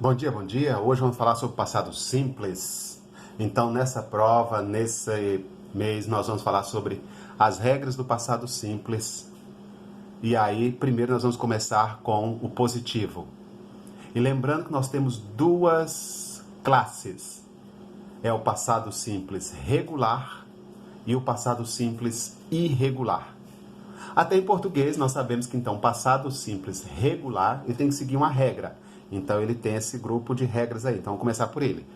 Bom dia, bom dia. Hoje vamos falar sobre passado simples. Então, nessa prova, nesse mês, nós vamos falar sobre as regras do passado simples. E aí, primeiro nós vamos começar com o positivo. E lembrando que nós temos duas classes. É o passado simples regular e o passado simples irregular. Até em português nós sabemos que então passado simples regular ele tem que seguir uma regra. Então ele tem esse grupo de regras aí. Então vamos começar por ele.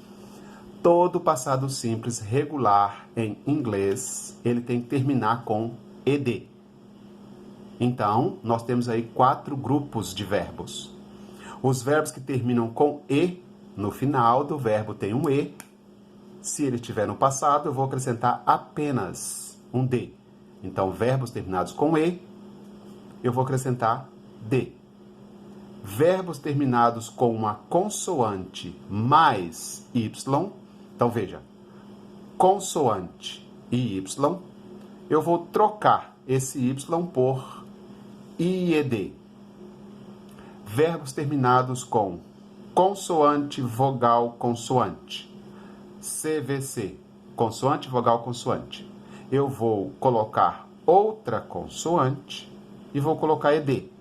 Todo passado simples regular em inglês ele tem que terminar com ed. Então nós temos aí 4 grupos de verbos. Os verbos que terminam com e, no final do verbo tem um e. Se ele estiver no passado, eu vou acrescentar apenas um d. Então, verbos terminados com e, eu vou acrescentar d. Verbos terminados com uma consoante mais y. Então, veja, consoante e y, eu vou trocar esse y por ied. Verbos terminados com consoante, vogal, consoante. CVC, consoante, vogal, consoante. Eu vou colocar outra consoante e vou colocar ed.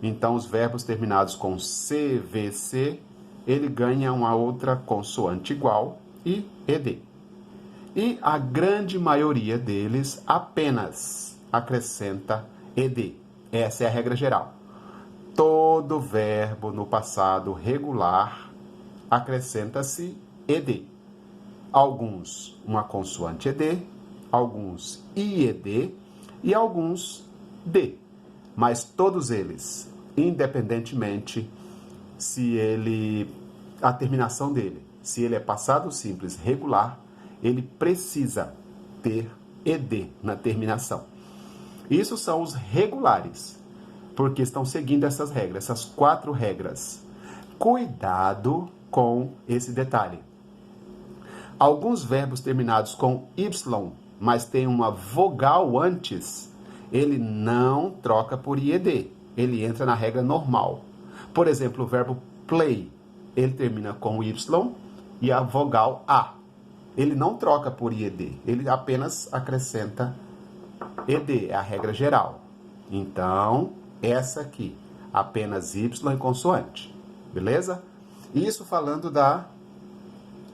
Então, os verbos terminados com CVC, ele ganha uma outra consoante igual e ed. E a grande maioria deles apenas acrescenta ed. Essa é a regra geral. Todo verbo no passado regular acrescenta-se ed. Alguns uma consoante ed, alguns ied e alguns d. Mas todos eles, independentemente a terminação dele, se ele é passado simples regular, ele precisa ter ed na terminação. Isso são os regulares, porque estão seguindo essas regras, essas 4 regras. Cuidado com esse detalhe. Alguns verbos terminados com y, mas tem uma vogal antes, ele não troca por ied, ele entra na regra normal. Por exemplo, o verbo play, ele termina com y e a vogal a. Ele não troca por ied, ele apenas acrescenta ed, é a regra geral. Então, essa aqui, apenas y e consoante, beleza? Isso falando da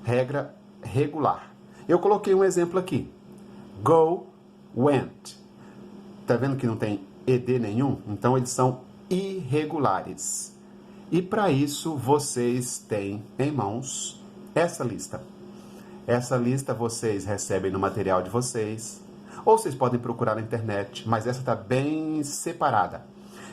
regra regular. Eu coloquei um exemplo aqui. Go, went. Tá vendo que não tem ed nenhum? Então, eles são irregulares. E para isso, vocês têm em mãos essa lista. Essa lista vocês recebem no material de vocês, ou vocês podem procurar na internet, mas essa está bem separada.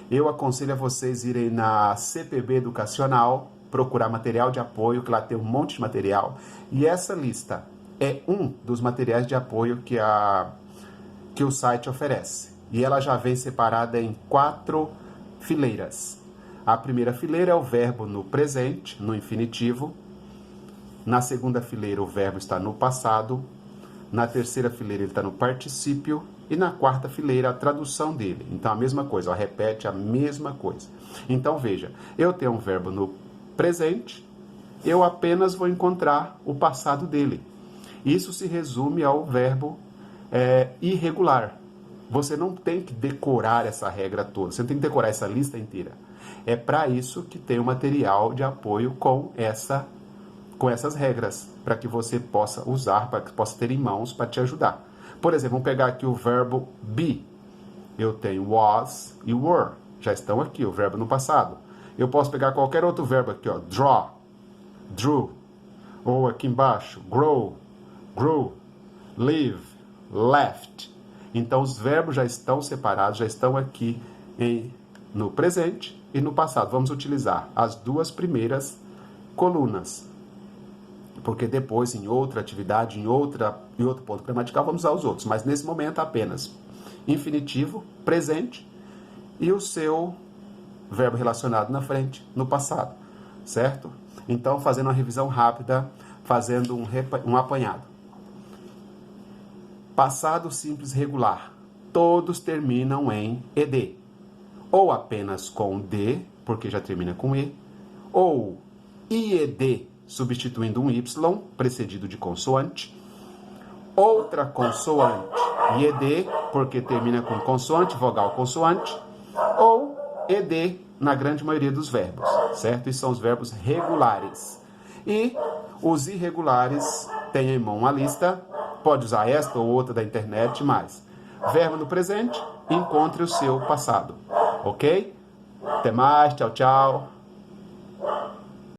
Eu aconselho a vocês irem na CPB Educacional, procurar material de apoio, que lá tem um monte de material. E essa lista é um dos materiais de apoio que o site oferece. E ela já vem separada em 4 fileiras. A primeira fileira é o verbo no presente, no infinitivo. Na segunda fileira, o verbo está no passado. Na terceira fileira, ele está no particípio. E na quarta fileira, a tradução dele. Então, a mesma coisa, ó, repete a mesma coisa. Então, veja, eu tenho um verbo no presente, eu apenas vou encontrar o passado dele. Isso se resume ao verbo irregular. Você não tem que decorar essa regra toda, você não tem que decorar essa lista inteira. É para isso que tem o material de apoio com essas regras, para que você possa usar, para que possa ter em mãos para te ajudar. Por exemplo, vamos pegar aqui o verbo be. Eu tenho was e were, já estão aqui, o verbo no passado. Eu posso pegar qualquer outro verbo aqui, ó, draw, drew, ou aqui embaixo, grow, grew, live, left. Então, os verbos já estão separados, já estão aqui no presente e no passado. Vamos utilizar as 2 primeiras colunas, porque depois, em outra atividade, em outro ponto gramatical, vamos usar os outros. Mas, nesse momento, apenas infinitivo, presente e o seu verbo relacionado na frente, no passado, certo? Então, fazendo uma revisão rápida, fazendo um apanhado. Passado simples regular, todos terminam em ed. Ou apenas com d, porque já termina com e, ou IED, substituindo um Y, precedido de consoante. Outra consoante, IED, porque termina com consoante, vogal, consoante. Ou ED, na grande maioria dos verbos, certo? E são os verbos regulares. E os irregulares, tem em mão uma lista, pode usar esta ou outra da internet, mas verbo no presente, encontre o seu passado, ok? Até mais, tchau, tchau.